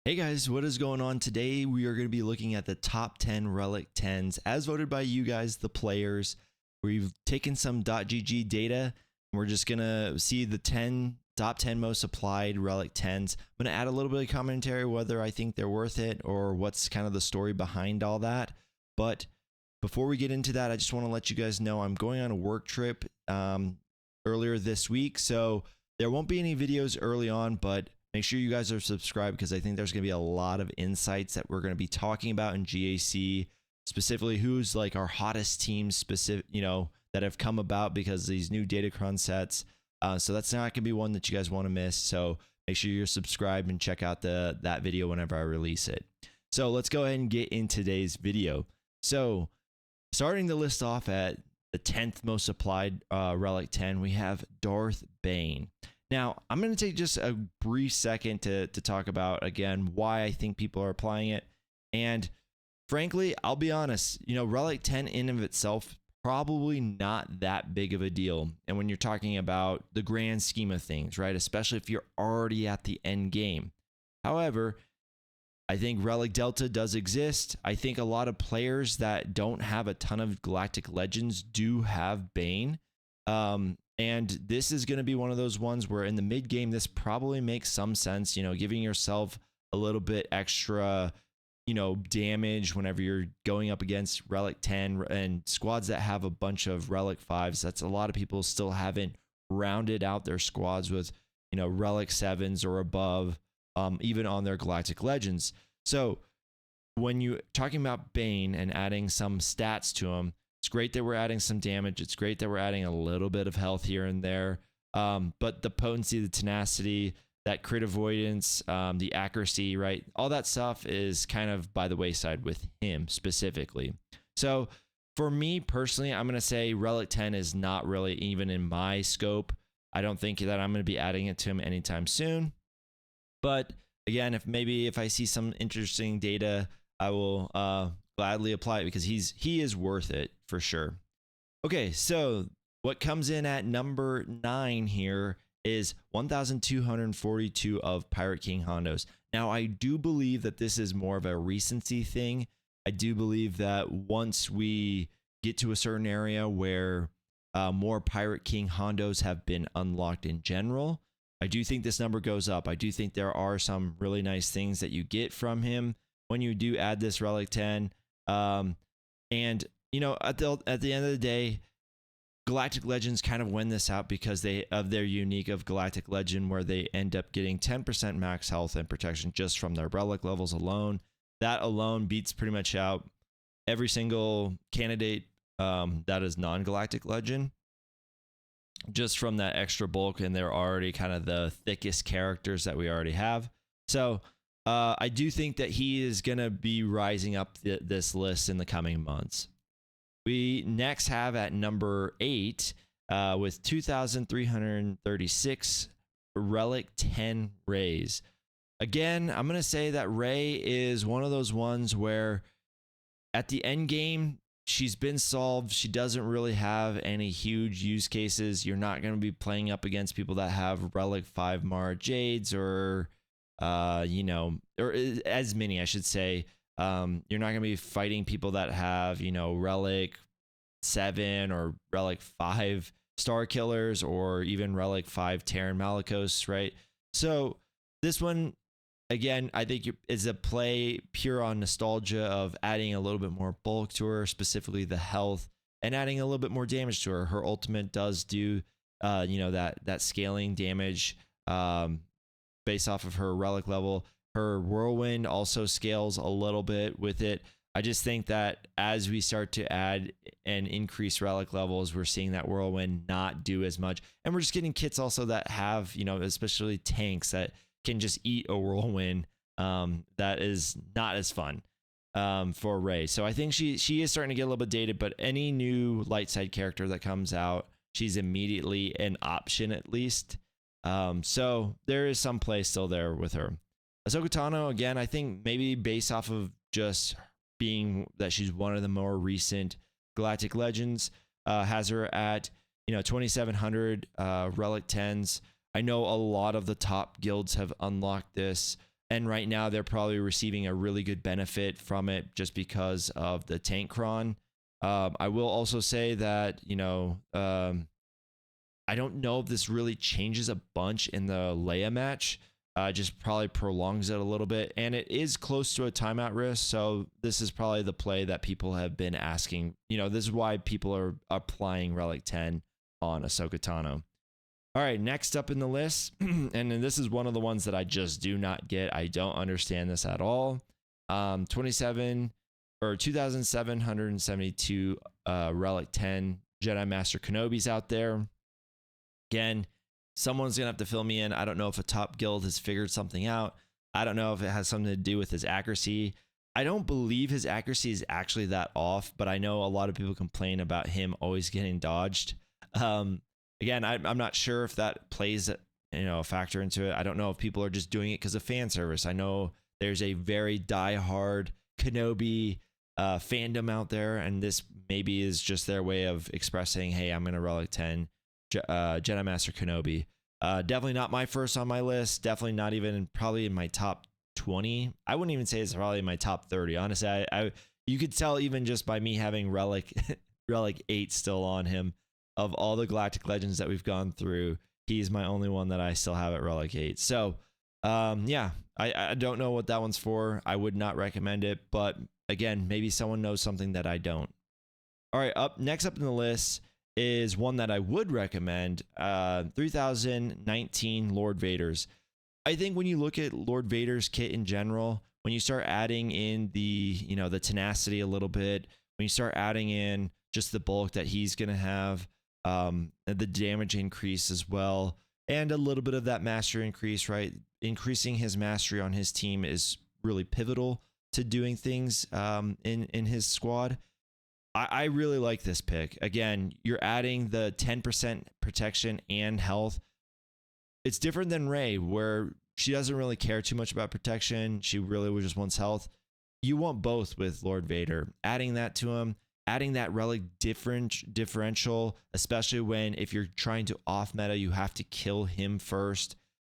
Hey guys, what is going on? Today we are going to be looking at the top 10 Relic 10s as voted by you guys, the players. We've taken some .gg data and we're just going to see the top 10 most applied Relic 10s. I'm going to add a little bit of commentary whether I think they're worth it or what's kind of the story behind all that. But before we get into that, I just want to let you guys know I'm going on a work trip earlier this week. So there won't be any videos early on, but make sure you guys are subscribed because I think there's going to be a lot of insights that we're going to be talking about in GAC, specifically who's like our hottest teams specific, that have come about because of these new Datacron sets. So that's not going to be one that you guys want to miss. So make sure you're subscribed and check out that video whenever I release it. So let's go ahead and get in today's video. So starting the list off at the 10th most applied Relic 10, we have Darth Bane. Now, I'm going to take just a brief second to talk about, again, why I think people are applying it. And frankly, I'll be honest, Relic 10 in of itself, probably not that big of a deal. And when you're talking about the grand scheme of things, right? Especially if you're already at the end game. However, I think Relic Delta does exist. I think a lot of players that don't have a ton of Galactic Legends do have Bane. And this is going to be one of those ones where in the mid game, this probably makes some sense, giving yourself a little bit extra, damage whenever you're going up against Relic 10 and squads that have a bunch of Relic 5s. That's a lot of people still haven't rounded out their squads with, Relic 7s or above, even on their Galactic Legends. So when you're talking about Bane and adding some stats to him, it's great that we're adding some damage. It's great that we're adding a little bit of health here and there. But the potency, the tenacity, that crit avoidance, the accuracy, right? All that stuff is kind of by the wayside with him specifically. So for me personally, I'm going to say Relic 10 is not really even in my scope. I don't think that I'm going to be adding it to him anytime soon. But again, if I see some interesting data, I will gladly apply it because he is worth it for sure. Okay, so what comes in at number 9 here is 1,242 of Pirate King Hondos. Now, I do believe that this is more of a recency thing. I do believe that once we get to a certain area where more Pirate King Hondos have been unlocked in general, I do think this number goes up. I do think there are some really nice things that you get from him when you do add this Relic 10. And at the end of the day, Galactic Legends kind of win this out because of their unique of Galactic Legend, where they end up getting 10% max health and protection just from their Relic levels alone. That alone beats pretty much out every single candidate that is non-Galactic Legend, just from that extra bulk, and they're already kind of the thickest characters that we already have. So I do think that he is going to be rising up this list in the coming months. We next have at number 8 with 2,336 Relic 10 Rays. Again, I'm going to say that Ray is one of those ones where at the end game, she's been solved. She doesn't really have any huge use cases. You're not going to be playing up against people that have Relic 5 Mara Jades or as many, I should say. You're not going to be fighting people that have, Relic 7 or Relic 5 Star Killers or even Relic 5 Terran Malicos, right? So this one, again, I think is a play pure on nostalgia of adding a little bit more bulk to her, specifically the health, and adding a little bit more damage to her. Her ultimate does do, that scaling damage based off of her Relic level. Her Whirlwind also scales a little bit with it. I just think that as we start to add and increase Relic levels, we're seeing that Whirlwind not do as much. And we're just getting kits also that have, especially tanks that can just eat a Whirlwind. That is not as fun for Ray. So I think she is starting to get a little bit dated, but any new light side character that comes out, she's immediately an option at least. So there is some play still there with her. Ahsoka Tano, again, I think maybe based off of just being that she's one of the more recent Galactic Legends, has her at 2,700 Relic 10s. I know a lot of the top guilds have unlocked this. And right now they're probably receiving a really good benefit from it just because of the tank cron. I will also say that, I don't know if this really changes a bunch in the Leia match. Just probably prolongs it a little bit. And it is close to a timeout risk. So this is probably the play that people have been asking. This is why people are applying Relic 10 on Ahsoka Tano. All right, next up in the list, and then this is one of the ones that I just do not get. I don't understand this at all. 2,772 Relic 10 Jedi Master Kenobis out there. Again, someone's going to have to fill me in. I don't know if a top guild has figured something out. I don't know if it has something to do with his accuracy. I don't believe his accuracy is actually that off, but I know a lot of people complain about him always getting dodged. Again, I'm not sure if that plays a factor into it. I don't know if people are just doing it because of fan service. I know there's a very diehard Kenobi fandom out there, and this maybe is just their way of expressing, hey, I'm going to Relic 10 Jedi Master Kenobi. Definitely not my first on my list. Definitely not even probably in my top 20. I wouldn't even say it's probably in my top 30. Honestly, you could tell even just by me having Relic 8 still on him. Of all the Galactic Legends that we've gone through, he's my only one that I still have at Relic 8. So, yeah, I don't know what that one's for. I would not recommend it. But again, maybe someone knows something that I don't. All right, next up in the list is one that I would recommend, 3019 Lord Vader's. I think when you look at Lord Vader's kit in general, when you start adding in the tenacity a little bit, when you start adding in just the bulk that he's going to have, the damage increase as well, and a little bit of that mastery increase, right? Increasing his mastery on his team is really pivotal to doing things in his squad. I really like this pick. Again, you're adding the 10% protection and health. It's different than Rey, where she doesn't really care too much about protection. She really just wants health. You want both with Lord Vader. Adding that to him, adding that relic differential, especially if you're trying to off meta, you have to kill him first.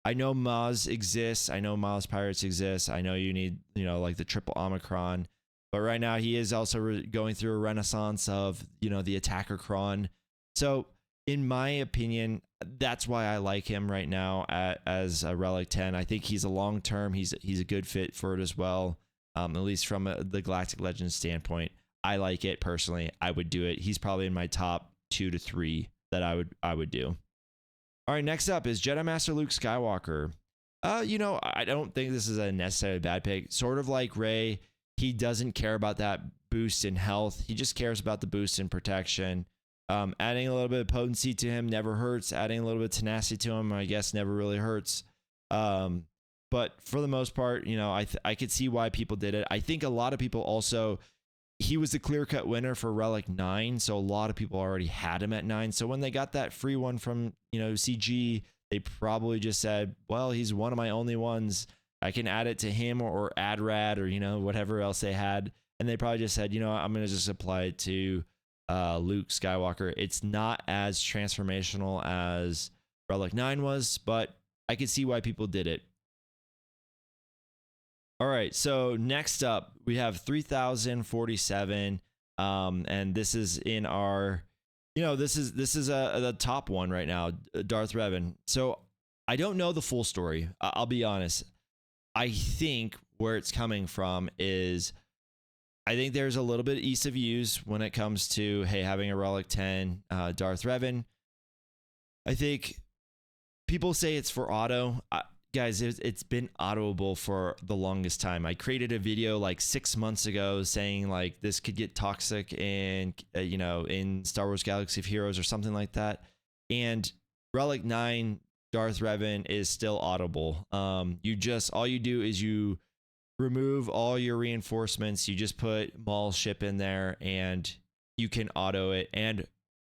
I know Maz exists. I know Maz Pirates exists. I know you need, like the triple Omicron. But right now he is also going through a renaissance of, the attacker cron. So in my opinion, that's why I like him right now as a Relic 10. I think he's a long term. He's a good fit for it as well. At least from the Galactic Legends standpoint. I like it personally. I would do it. He's probably in my top 2 to 3 that I would do. All right, next up is Jedi Master Luke Skywalker. I don't think this is a necessarily bad pick. Sort of like Rey, he doesn't care about that boost in health. He just cares about the boost in protection. Adding a little bit of potency to him never hurts. Adding a little bit of tenacity to him, I guess, never really hurts. But for the most part, I could see why people did it. I think a lot of people also, he was the clear-cut winner for Relic 9, so a lot of people already had him at 9. So when they got that free one from, CG, they probably just said, well, he's one of my only ones. I can add it to him or add Rad or, whatever else they had. And they probably just said, I'm going to just apply it to Luke Skywalker. It's not as transformational as Relic 9 was, but I could see why people did it. All right, so next up, we have 3047, and this is in our, this is the top one right now, Darth Revan. So I don't know the full story. I'll be honest. I think where it's coming from is, I think there's a little bit of ease of use when it comes to, hey, having a Relic 10 Darth Revan. I think people say it's for auto. Guys, it's been autoable for the longest time. I created a video like 6 months ago saying like this could get toxic in in Star Wars Galaxy of Heroes or something like that. And Relic 9 Darth Revan is still audible. All you do is you remove all your reinforcements. You just put Maul ship in there and you can auto it. And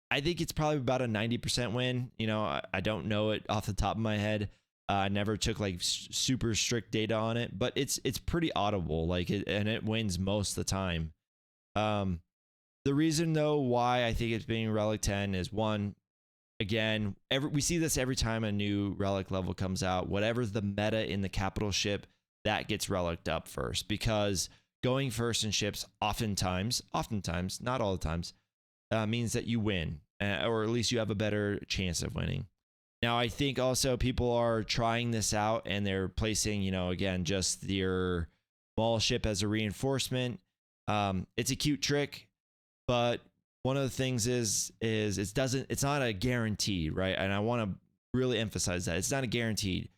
I think it's probably about a 90% win. I don't know it off the top of my head. I never took like super strict data on it, but it's pretty audible, and it wins most of the time. The reason though why I think it's being Relic 10 is, one, again, we see this every time a new Relic level comes out. Whatever's the meta in the capital ship, that gets reliced up first, because going first in ships oftentimes, not all the times, means that you win, or at least you have a better chance of winning. Now, I think also people are trying this out and they're placing, again, just your small ship as a reinforcement. It's a cute trick, but one of the things is it's not a guarantee, right? And I want to really emphasize that it's not a guaranteed.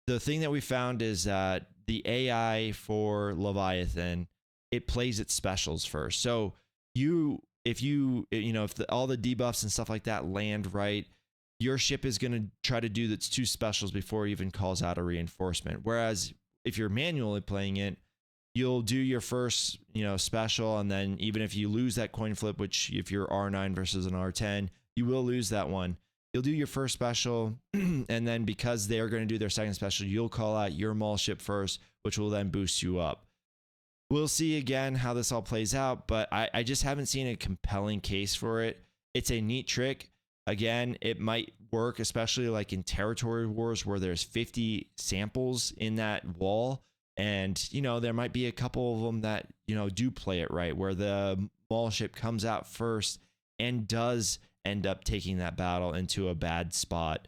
The thing that we found is that the AI for Leviathan, it plays its specials first. So if all the debuffs and stuff like that land right, your ship is going to try to do its 2 specials before it even calls out a reinforcement. Whereas if you're manually playing it, you'll do your first, special, and then even if you lose that coin flip, which if you're R9 versus an R10, you will lose that one. You'll do your first special, and then because they're going to do their second special, you'll call out your mall ship first, which will then boost you up. We'll see again how this all plays out, but I just haven't seen a compelling case for it. It's a neat trick. Again, it might work, especially like in territory wars where there's 50 samples in that wall. And, there might be a couple of them that, do play it right, where the mall ship comes out first and does end up taking that battle into a bad spot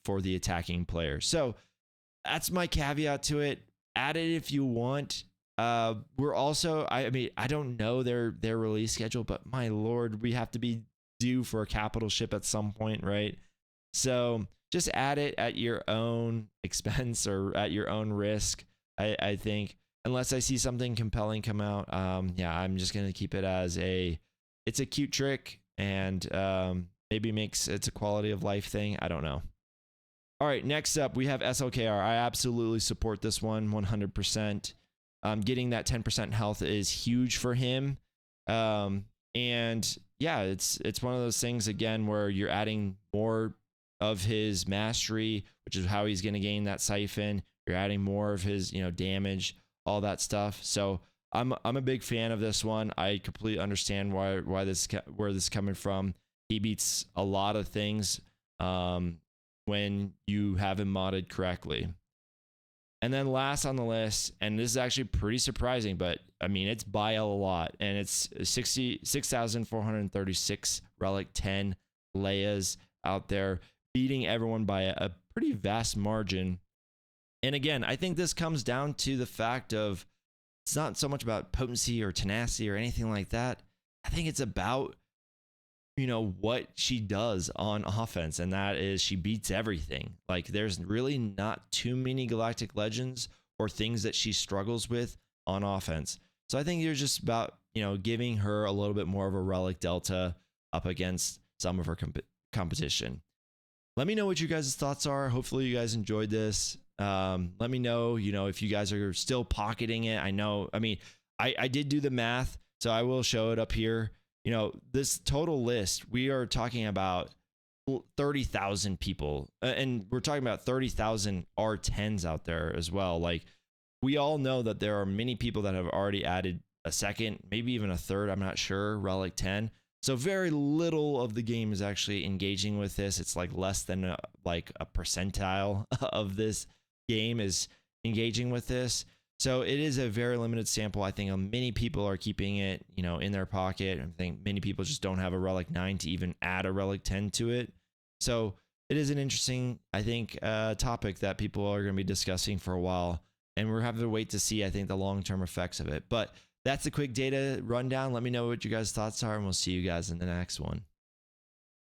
for the attacking player. So that's my caveat to it. Add it if you want. We're also, I don't know their release schedule, but my Lord, we have to be due for a capital ship at some point, right? So just add it at your own expense or at your own risk. I think, unless I see something compelling come out, I'm just going to keep it as it's a cute trick, and maybe it's a quality of life thing. I don't know. All right, next up, we have SLKR. I absolutely support this one 100%. Getting that 10% health is huge for him. And yeah, it's one of those things, again, where you're adding more of his mastery, which is how he's going to gain that siphon. You're adding more of his, damage, all that stuff. So I'm a big fan of this one. I completely understand where this is coming from. He beats a lot of things when you have him modded correctly. And then last on the list, and this is actually pretty surprising, but it's by a lot, and it's 6,436 Relic 10 Leias out there, beating everyone by a pretty vast margin. And again, I think this comes down to the fact of, it's not so much about potency or tenacity or anything like that. I think it's about, what she does on offense, and that is she beats everything. Like, there's really not too many Galactic Legends or things that she struggles with on offense. So I think you're just about, giving her a little bit more of a Relic Delta up against some of her competition. Let me know what you guys' thoughts are. Hopefully you guys enjoyed this. Let me know, if you guys are still pocketing it. I did do the math, so I will show it up here. This total list, we are talking about 30,000 people, and we're talking about 30,000 R10s out there as well. Like, we all know that there are many people that have already added a second, maybe even a third, I'm not sure, Relic 10. So very little of the game is actually engaging with this. It's like less than a percentile of this game is engaging with this. So it is a very limited sample. I think many people are keeping it, in their pocket. I think many people just don't have a Relic 9 to even add a Relic 10 to it. So it is an interesting, I think, topic that people are going to be discussing for a while. And we're having to wait to see, I think, the long-term effects of it. But that's a quick data rundown. Let me know what you guys' thoughts are, and we'll see you guys in the next one.